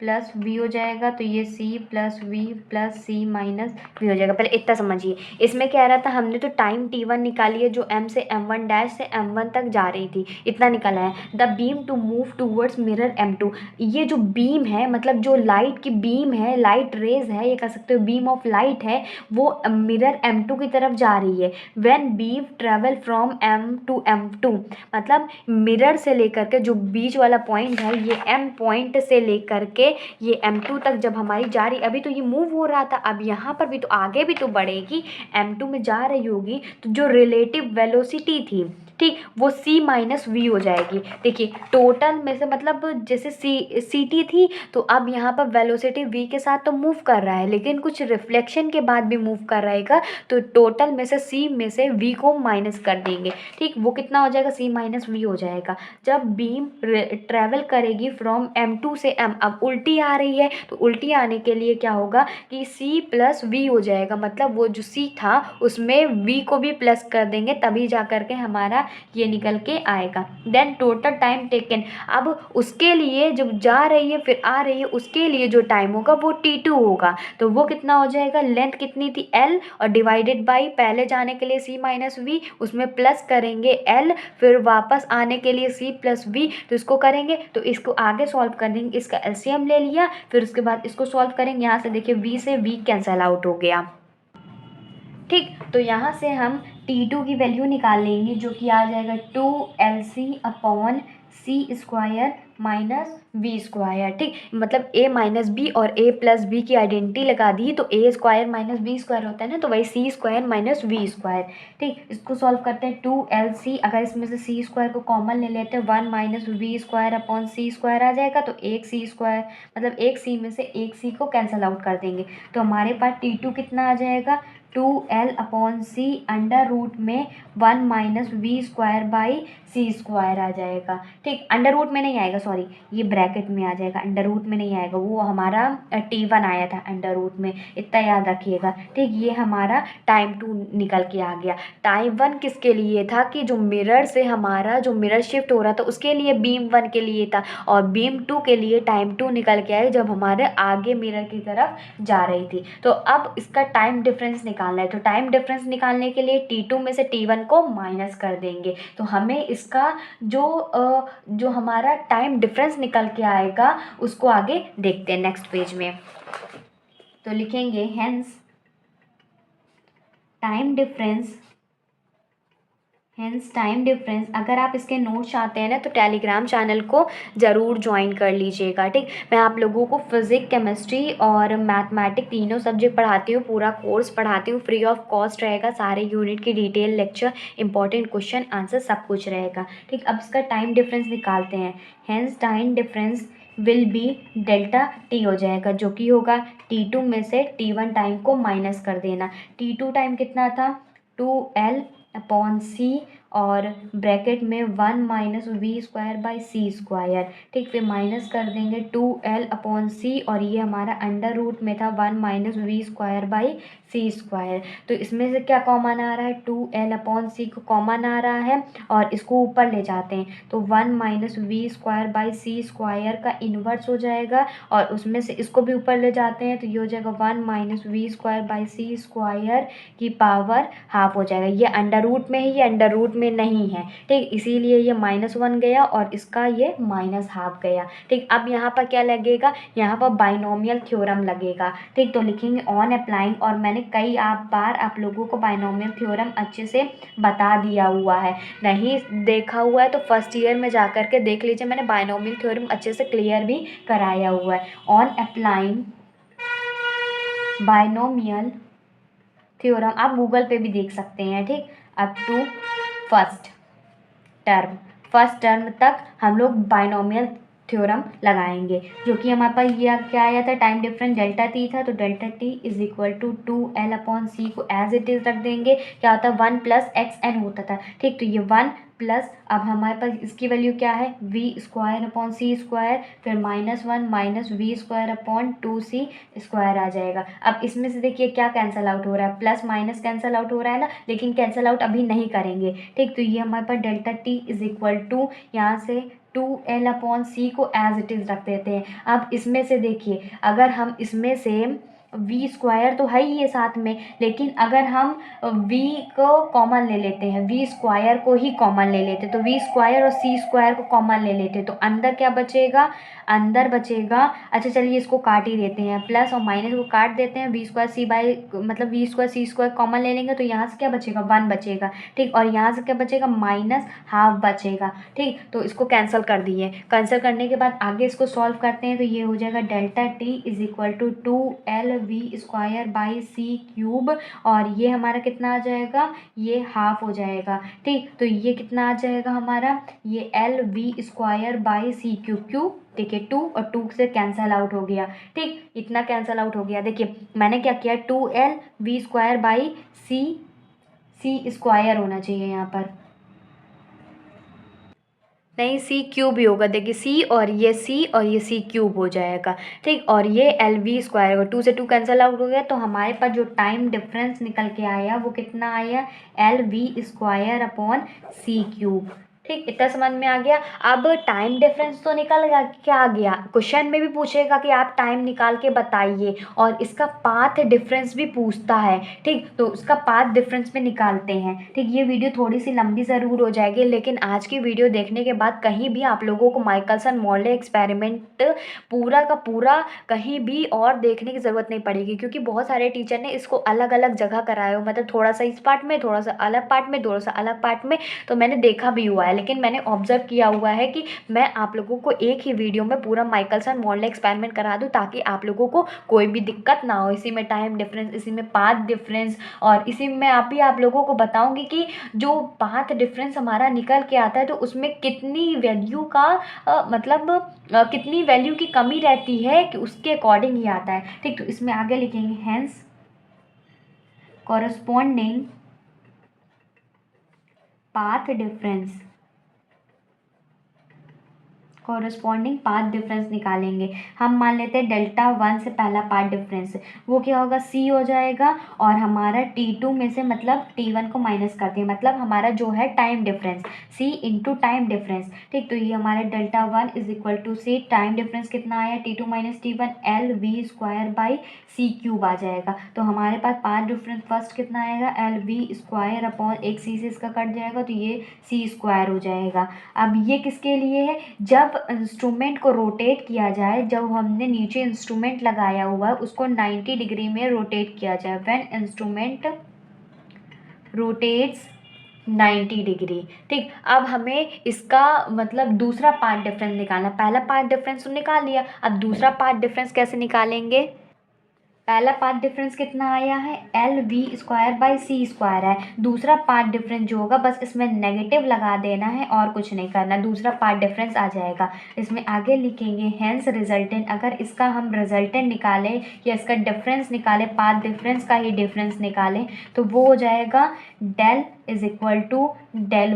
प्लस वी हो जाएगा, तो ये C plus V plus C minus V हो जाएगा। पहले इतना समझिए, इसमें क्या रहा था, हमने तो टाइम T1 निकाली है जो M से M1 डैश से M1 तक जा रही थी, इतना निकाला है। The beam to move towards mirror M2, ये जो बीम है मतलब जो लाइट की बीम है, लाइट रेज है, ये कह सकते हो बीम ऑफ लाइट है, वो मिरर M2 की तरफ जा रही है। When beam travel from M to M2, मतलब मिरर से लेकर के जो बीच वाला पॉइंट है, ये M पॉइंट से लेकर के ये M2 तक जब हमारी जा रही, अभी तो ये मूव हो रहा था, अब यहाँ पर भी तो आगे भी तो बढ़ेगी, M2 में जा रही होगी, तो जो रिलेटिव वेलोसिटी थी, ठीक, वो c माइनस वी हो जाएगी। देखिए टोटल में से मतलब जैसे सी टी थी, तो अब यहाँ पर वेलोसिटी v के साथ तो मूव कर रहा है, लेकिन कुछ रिफ्लेक्शन के बाद भी मूव कर रहेगा, तो टोटल में से c में से v को माइनस कर देंगे, ठीक, वो कितना हो जाएगा, c माइनस वी हो जाएगा। जब बीम ट्रेवल करेगी फ्रॉम M2 से M, अब उल्टी आ रही है, तो उल्टी आने के लिए क्या होगा कि c प्लस वी हो जाएगा, मतलब वो जो c था उसमें v को भी प्लस कर देंगे, तभी जा करके हमारा ये निकल के आएगा। देन टोटल टाइम टेकन, अब उसके लिए जब जा रही है फिर आ रही है, उसके लिए जो टाइम होगा वो T2 होगा, तो वो कितना हो जाएगा, लेंथ कितनी थी L और डिवाइडेड बाई पहले जाने के लिए c माइनस वी, उसमें प्लस करेंगे L, फिर वापस आने के लिए c प्लस वी, तो इसको करेंगे, तो इसको आगे सॉल्व कर देंगे, इसका एलसीएम ले लिया, फिर उसके बाद इसको सॉल्व करेंगे, यहाँ से देखिए v से v कैंसल आउट हो गया, ठीक। तो यहाँ से हम T2 की वैल्यू निकाल लेंगे, जो कि आ जाएगा 2LC upon C square minus V square, ठीक, मतलब a माइनस बी और a प्लस बी की आइडेंटिटी लगा दी, तो a square minus B square होता है ना, तो वही c square minus V square, ठीक। इसको सॉल्व करते हैं, 2LC, अगर इसमें से c स्क्वायर को कॉमन ले लेते हैं, 1 minus V square upon C square आ जाएगा, तो एक c स्क्वायर मतलब एक c में से एक c को कैंसिल आउट कर देंगे, तो हमारे पास T2 कितना आ जाएगा, 2L upon C under root में 1 minus V square by C square आ जाएगा, ठीक। अंडर रूट में नहीं आएगा, सॉरी, ये ब्रैकेट में आ जाएगा, अंडर रूट में नहीं आएगा, वो हमारा T1 आया था अंडर रूट में, इतना याद रखिएगा, ठीक। ये हमारा टाइम 2 निकल के आ गया। टाइम 1 किसके लिए था कि जो मिरर से हमारा जो मिरर शिफ्ट हो रहा था उसके लिए बीम 1 के लिए था, और बीम 2 के लिए टाइम 2 निकल के आए जब हमारे आगे मिरर की तरफ जा रही थी। तो अब इसका टाइम डिफरेंस निकालना है, तो टाइम डिफरेंस निकालने के लिए T2 में से T1 को माइनस कर देंगे, तो हमें इसका जो हमारा टाइम डिफरेंस निकल के आएगा उसको आगे देखते हैं नेक्स्ट पेज में। तो लिखेंगे हेंस टाइम डिफरेंस, अगर आप इसके नोट्स चाहते हैं ना तो टेलीग्राम चैनल को ज़रूर ज्वाइन कर लीजिएगा, ठीक। मैं आप लोगों को फिज़िक्स, केमिस्ट्री और मैथमेटिक्स तीनों सब्जेक्ट पढ़ाती हूँ, पूरा कोर्स पढ़ाती हूँ, फ्री ऑफ कॉस्ट रहेगा, सारे यूनिट की detail lecture, important question answer सब कुछ रहेगा, ठीक। अब इसका टाइम डिफरेंस निकालते हैं, hence time difference will be delta T हो जाएगा, जो कि होगा T2 में से T1 टाइम को माइनस कर देना। T2 टाइम कितना था, 2L अपॉन सी और ब्रैकेट में 1 minus V square by C square. ठीक, फिर माइनस कर देंगे 2l अपॉन सी, और ये हमारा अंडर रूट में था 1 minus V square by C square. तो इसमें से क्या कॉमन आ रहा है, 2l अपॉन सी को कॉमन आ रहा है और इसको ऊपर ले जाते हैं तो 1 minus V square by C square का इन्वर्स हो जाएगा, और उसमें से इसको भी ऊपर ले जाते हैं तो ये हो जाएगा 1 minus V square by C square की पावर हाफ हो जाएगा। ये अंडर रूट में है, ये अंडर रूट में नहीं है। ठीक, इसीलिए ये -1 गया और इसका ये -12 गया। ठीक, अब यहाँ पर क्या लगेगा, यहाँ पर बाइनोमियल थ्योरम लगेगा। ठीक, तो लिखेंगे ऑन अप्लाइंग, और मैंने कई बार आप लोगों को बाइनोमियल थ्योरम अच्छे से बता दिया हुआ है। नहीं देखा हुआ है तो फर्स्ट ईयर में जा कर के देख लीजिए, मैंने बाइनोमियल थ्योरम अच्छे से क्लियर भी कराया हुआ है। ऑन अप्लाइंग बाइनोमियल थ्योरम आप गूगल पे भी देख सकते हैं। ठीक, अप टू फर्स्ट टर्म तक हम लोग बाइनोमियल थ्योरम लगाएंगे, जो कि हमारे पास ये क्या आया था, टाइम डिफरेंस डेल्टा टी था, तो delta T is equal to 2l upon C को एज इट इज रख देंगे। क्या होता है, 1 प्लस XN होता था। ठीक, तो ये 1 प्लस, अब हमारे पास इसकी वैल्यू क्या है, V square upon C square, फिर -1 minus V square upon 2c square आ जाएगा। अब इसमें से देखिए क्या कैंसिल आउट हो रहा है, प्लस माइनस कैंसिल आउट हो रहा है ना, लेकिन कैंसिल आउट अभी नहीं करेंगे। ठीक, तो ये हमारे पास delta T is equal to यहाँ से 2l अपॉन सी को एज इट इज़ रख देते हैं। अब इसमें से देखिए, अगर हम इसमें से वी स्क्वायर तो है ही ये साथ में, लेकिन अगर हम वी को कॉमन ले लेते हैं, वी स्क्वायर को ही कॉमन ले लेते, तो वी स्क्वायर और सी स्क्वायर को कॉमन ले लेते, तो अंदर क्या बचेगा, अंदर बचेगा, अच्छा चलिए इसको काट ही देते हैं, प्लस और माइनस को काट देते हैं, वी स्क्वायर सी बाई मतलब V square C square common ले लेंगे तो यहाँ से क्या बचेगा, 1 बचेगा। ठीक, और यहाँ से क्या बचेगा, -12 बचेगा। ठीक, तो इसको कैंसिल कर दिए, कैंसिल करने के बाद आगे इसको सॉल्व करते हैं तो ये हो जाएगा delta T is equal to 2l V square by C cube, और ये हमारा कितना आ जाएगा, ये हाफ हो जाएगा। ठीक, तो ये कितना आ जाएगा हमारा, ये l V square by C cube, cube देखिए 2 और 2 से कैंसिल आउट हो गया। ठीक, इतना कैंसिल आउट हो गया। देखिए मैंने क्या किया, 2l V square by C square होना चाहिए यहाँ पर, नहीं सी क्यूब ही होगा। देखिए सी और ये सी क्यूब हो जाएगा। ठीक, और ये एल वी स्क्वायर होगा, 2 से 2 कैंसिल आउट हो गया, तो हमारे पास जो टाइम डिफरेंस निकल के आया वो कितना आया, एल वी स्क्वायर अपॉन सी क्यूब। ठीक, इतना समझ में आ गया। अब टाइम डिफरेंस तो निकल गया, क्या आ गया, क्वेश्चन में भी पूछेगा कि आप टाइम निकाल के बताइए, और इसका पाथ डिफरेंस भी पूछता है। ठीक, तो उसका पाथ डिफरेंस भी निकालते हैं। ठीक, ये वीडियो थोड़ी सी लंबी ज़रूर हो जाएगी, लेकिन आज की वीडियो देखने के बाद कहीं भी आप लोगों को माइकलसन मोरले एक्सपेरिमेंट पूरा का पूरा कहीं भी और देखने की ज़रूरत नहीं पड़ेगी, क्योंकि बहुत सारे टीचर ने इसको अलग अलग जगह कराया हो, मतलब थोड़ा सा इस पार्ट में, थोड़ा सा अलग पार्ट में, थोड़ा सा अलग पार्ट में, तो मैंने देखा भी हुआ है। लेकिन मैंने ऑब्जर्व किया हुआ है कि मैं आप लोगों को एक ही वीडियो में पूरा माइकलसन मोरले एक्सपेरिमेंट करा दूं, ताकि आप लोगों को कोई भी दिक्कत ना हो। इसी में टाइम डिफरेंस, इसी में पाथ डिफरेंस, और इसी में आप लोगों को बताऊंगी कि जो पाथ डिफरेंस हमारा निकल के आता है तो उसमें कितनी वैल्यू का कितनी वैल्यू की कमी रहती है कि उसके अकॉर्डिंग ही आता है। ठीक, तो इसमें आगे लिखेंगे hence corresponding path difference, corresponding path difference निकालेंगे। हम मान लेते हैं डेल्टा 1 से पहला पाथ डिफरेंस, वो क्या होगा, सी हो जाएगा, और हमारा T2 में से मतलब T1 को माइनस करते हैं, मतलब हमारा जो है time difference, C into time difference. ठीक, तो ये हमारा delta 1 is equal to C, time difference कितना आया, T2 माइनस T1, L V square by C cube आ जाएगा। तो हमारे पास पाथ डिफरेंस फर्स्ट कितना आएगा, एल वी स्क्वायर अपॉन एक सी से इसका कट जाएगा तो ये सी स्क्वायर हो जाएगा। अब ये किसके लिए है, जब इंस्ट्रूमेंट को रोटेट किया जाए, जब हमने नीचे इंस्ट्रूमेंट लगाया हुआ है उसको 90 डिग्री में रोटेट किया जाए, व्हेन इंस्ट्रूमेंट रोटेट्स 90 डिग्री। ठीक, अब हमें इसका मतलब दूसरा पार्ट डिफरेंस निकालना, पहला पार्ट डिफरेंस तो निकाल लिया, अब दूसरा पार्ट डिफरेंस कैसे निकालेंगे, पहला पार्ट डिफरेंस कितना आया है, L V square by C square है, दूसरा पार्ट डिफरेंस जो होगा बस इसमें नेगेटिव लगा देना है और कुछ नहीं करना, दूसरा पार्ट डिफरेंस आ जाएगा। इसमें आगे लिखेंगे हेंस रिजल्टेंट, अगर इसका हम रिजल्टेंट निकालें या इसका डिफरेंस निकालें, पार्ट डिफरेंस का ही डिफरेंस निकालें, तो वो हो जाएगा del is equal to del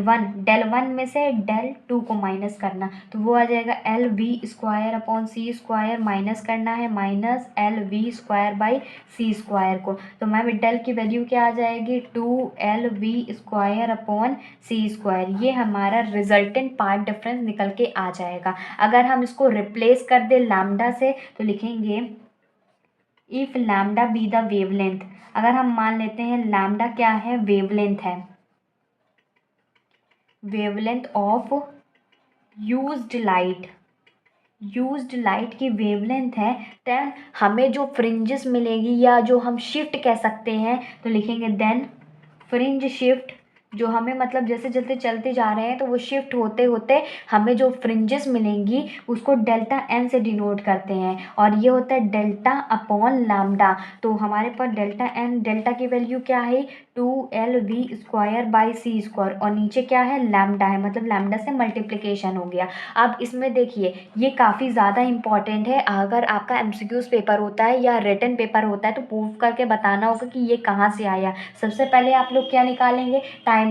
one में से डेल टू को माइनस करना, तो वो आ जाएगा L V square upon C square, minus करना है minus L V square by C square को। तो मैम डेल की वैल्यू क्या आ जाएगी, 2 LV square upon C square. ये हमारा रिजल्टेंट पार्ट डिफरेंस निकल के आ जाएगा। अगर हम इसको रिप्लेस कर दे लैम्डा से तो लिखेंगे if lambda be the wavelength. अगर हम मान लेते हैं लैम्डा क्या है, वेवलेंथ है, वेवलेंथ ऑफ यूज्ड लाइट की वेवलेंथ है, देन हमें जो फ्रिंजेस मिलेगी या जो हम शिफ्ट कह सकते हैं तो लिखेंगे देन फ्रिंज शिफ्ट, जो हमें मतलब जैसे जैसे चलते जा रहे हैं तो वो शिफ्ट होते होते हमें जो फ्रिंजेस मिलेंगी उसको डेल्टा एन से डिनोट करते हैं, और ये होता है डेल्टा अपॉन लैम्डा। तो हमारे पास डेल्टा एन, डेल्टा की वैल्यू क्या है, 2LV square by C square, और नीचे क्या है, लैम्डा है, मतलब लैम्डा से मल्टीप्लिकेशन हो गया। अब इसमें देखिए ये काफ़ी ज़्यादा इंपॉर्टेंट है, अगर आपका MCQs पेपर होता है या रिटन पेपर होता है तो प्रूव करके बताना होगा कि ये कहाँ से आया। सबसे पहले आप लोग क्या निकालेंगे, टाइम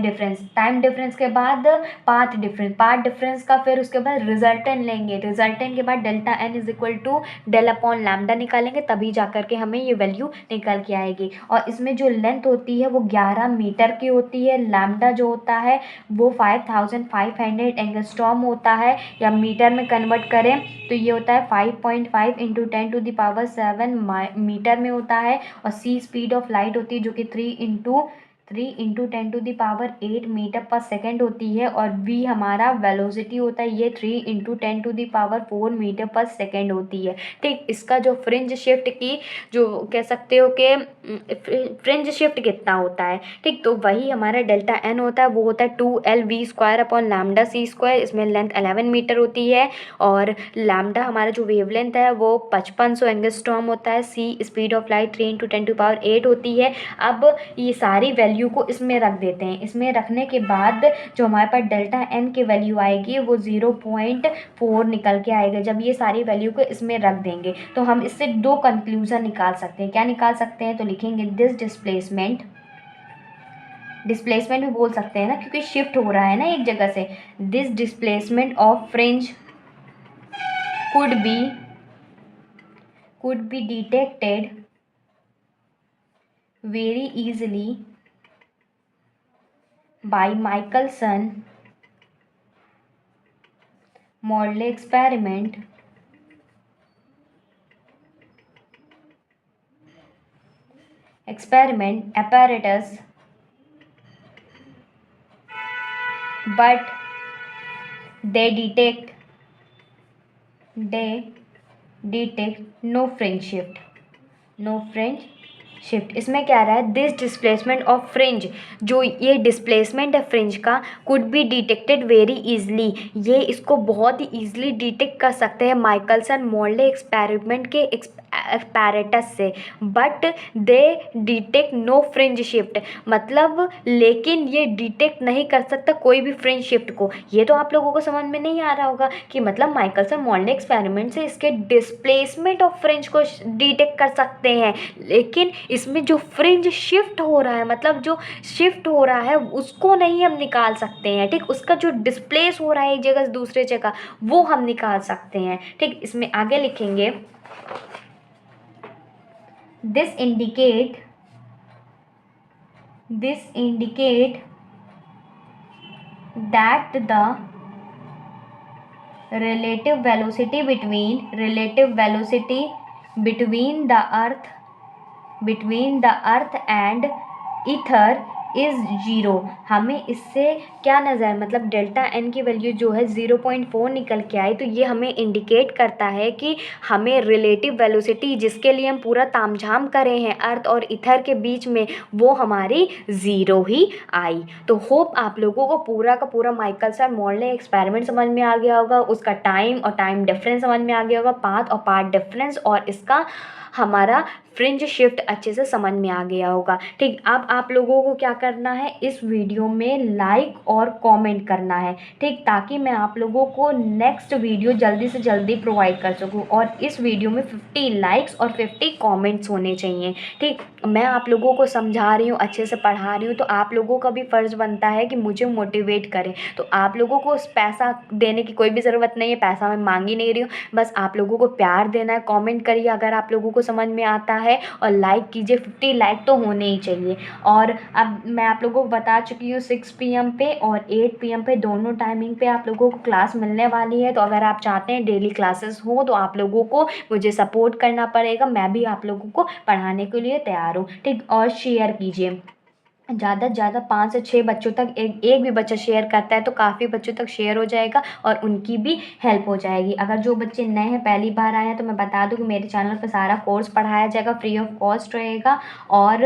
डिफरेंस के बाद पाथ डिफरेंस का फिर उसके बाद रिजल्टेंट लेंगे, रिजल्टेंट के बाद delta N is equal to del upon lambda निकालेंगे, तभी जा करके हमें ये वैल्यू निकल के आएगी। और इसमें जो लेंथ होती है वो 11 मीटर की होती है, लैम्डा जो होता है वो 5500 एंगस्ट्रॉम होता है, या मीटर में कन्वर्ट करें तो ये होता है 5.5 इंटू 10⁻7 मीटर में होता है। और सी स्पीड ऑफ लाइट होती है जो कि 3 इंटू 10⁸ मीटर पर सेकेंड होती है, और v हमारा वेलोसिटी होता है, ये 3 इंटू 10⁴ मीटर पर सेकेंड होती है। ठीक, इसका जो फ्रिंज शिफ्ट की जो कह सकते हो कि फ्रिंज शिफ्ट कितना होता है, ठीक, तो वही हमारा डेल्टा एन होता है, वो होता है 2LV स्क्वायर अपॉन लैम्डा सी स्क्वायर। इसमें लेंथ 11 मीटर होती है, और लैम्डा हमारा जो वेवलेंथ है वो 5500 एंगस्ट्रॉम होता है, सी स्पीड ऑफ लाइट 3 इंटू 10⁸ होती है। अब ये सारी वैल्यू को इसमें रख देते हैं, इसमें रखने के बाद जो हमारे पास डेल्टा एन की वैल्यू आएगी वो 0.4 निकल के आएगा। जब ये सारी वैल्यू को इसमें रख देंगे तो हम इससे दो कंक्लूजन निकाल सकते हैं। क्या निकाल सकते हैं, तो लिखेंगे दिस डिस्प्लेसमेंट भी बोल सकते हैं ना, क्योंकि शिफ्ट हो रहा है ना एक जगह से। This displacement of fringe could be detected very easily by Michelson-Morley experiment apparatus, but they detect no fringe shift। इसमें क्या रहा है, दिस डिस्प्लेसमेंट ऑफ फ्रिंज, जो ये डिस्प्लेसमेंट है फ्रिंज का, could be detected very easily, ये इसको बहुत ही ईजिली डिटेक्ट कर सकते हैं माइकलसन मोर्ले एक्सपेरिमेंट के apparatus से, but they detect no fringe shift, मतलब लेकिन ये डिटेक्ट नहीं कर सकता कोई भी फ्रिंज शिफ्ट को। ये तो आप लोगों को समझ में नहीं आ रहा होगा कि मतलब माइकलसन मोर्ले एक्सपेरिमेंट से इसके डिस्प्लेसमेंट ऑफ फ्रिंज को डिटेक्ट कर सकते हैं, लेकिन इसमें जो फ्रिंज शिफ्ट हो रहा है, मतलब जो शिफ्ट हो रहा है उसको नहीं हम निकाल सकते हैं। ठीक, उसका जो डिस्प्लेस हो रहा है एक जगह से दूसरे जगह वो हम निकाल सकते हैं। ठीक, इसमें आगे लिखेंगे this indicate that the relative velocity between the earth and ether is 0। हमें इससे क्या नज़र, मतलब डेल्टा एन की वैल्यू जो है 0.4 निकल के आई, तो ये हमें इंडिकेट करता है कि हमें रिलेटिव वेलोसिटी जिसके लिए हम पूरा तामझाम करे हैं अर्थ और इथर के बीच में, वो हमारी 0 ही आई। तो होप आप लोगों को पूरा का पूरा माइकलसन मोर्ले एक्सपेरिमेंट समझ में आ गया होगा, उसका टाइम और टाइम डिफरेंस समझ में आ गया होगा, पाथ और पाथ डिफरेंस, और इसका हमारा फ्रिंज शिफ्ट अच्छे से समझ में आ गया होगा। ठीक, अब आप लोगों को क्या करना है, इस वीडियो में लाइक और कमेंट करना है। ठीक, ताकि मैं आप लोगों को नेक्स्ट वीडियो जल्दी से जल्दी प्रोवाइड कर सकूं। और इस वीडियो में 50 लाइक्स और 50 कमेंट्स होने चाहिए। ठीक, मैं आप लोगों को समझा रही हूँ, अच्छे से पढ़ा रही हूँ, तो आप लोगों का भी फ़र्ज़ बनता है कि मुझे मोटिवेट करें। तो आप लोगों को पैसा देने की कोई भी ज़रूरत नहीं है, पैसा मैं मांग ही नहीं रही हूँ, बस आप लोगों को प्यार देना है। कमेंट करिए अगर आप लोगों को समझ में आता है, और लाइक कीजिए। 50 लाइक तो होने ही चाहिए। और अब मैं आप लोगों को बता चुकी हूँ 6 PM पे और 8 PM पे दोनों टाइमिंग पे आप लोगों को क्लास मिलने वाली है। तो अगर आप चाहते हैं डेली क्लासेस हो, तो आप लोगों को मुझे सपोर्ट करना पड़ेगा। मैं भी आप लोगों को पढ़ाने के लिए तैयार हूँ। ठीक, और शेयर कीजिए ज़्यादा से ज़्यादा 5 से 6 बच्चों तक। एक भी बच्चा शेयर करता है तो काफ़ी बच्चों तक शेयर हो जाएगा और उनकी भी हेल्प हो जाएगी। अगर जो बच्चे नए हैं, पहली बार आए हैं, तो मैं बता दूँ कि मेरे चैनल पे सारा कोर्स पढ़ाया जाएगा, फ्री ऑफ कॉस्ट रहेगा। और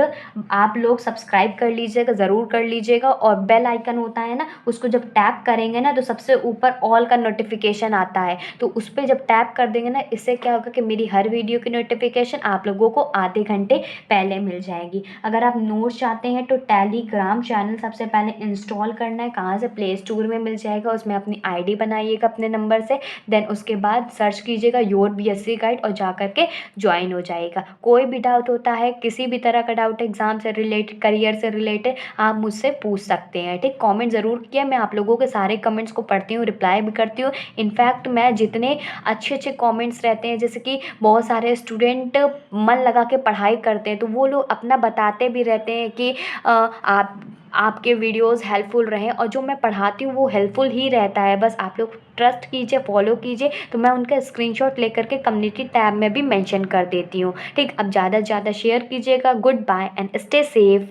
आप लोग सब्सक्राइब कर लीजिएगा, ज़रूर कर लीजिएगा। और बेल आइकन होता है ना, उसको जब टैप करेंगे ना, तो सबसे ऊपर ऑल का नोटिफिकेशन आता है, तो उस पर जब टैप कर देंगे ना, इससे क्या होगा कि मेरी हर वीडियो की नोटिफिकेशन आप लोगों को आधे घंटे पहले मिल जाएगी। अगर आप नोट्स चाहते हैं तो टेलीग्राम चैनल सबसे पहले इंस्टॉल करना है। कहाँ से? प्ले स्टोर में मिल जाएगा। उसमें अपनी आईडी बनाइएगा अपने नंबर से, देन उसके बाद सर्च कीजिएगा योर बीएससी गाइड और जा कर के ज्वाइन हो जाएगा। कोई भी डाउट होता है, किसी भी तरह का डाउट, एग्जाम से रिलेटेड, करियर से रिलेटेड, आप मुझसे पूछ सकते हैं। ठीक, कमेंट ज़रूर किया, मैं आप लोगों के सारे कमेंट्स को पढ़ती हूँ, रिप्लाई भी करती हूँ। इनफैक्ट मैं जितने अच्छे अच्छे कमेंट्स रहते हैं, जैसे कि बहुत सारे स्टूडेंट मन लगा के पढ़ाई करते हैं, तो वो लोग अपना बताते भी रहते हैं कि आपके वीडियोस हेल्पफुल रहें, और जो मैं पढ़ाती हूँ वो हेल्पफुल ही रहता है। बस आप लोग ट्रस्ट कीजिए, फॉलो कीजिए, तो मैं उनका स्क्रीनशॉट लेकर के कम्युनिटी टैब में भी मेंशन कर देती हूँ। ठीक, अब ज़्यादा से ज़्यादा शेयर कीजिएगा। Goodbye and stay safe.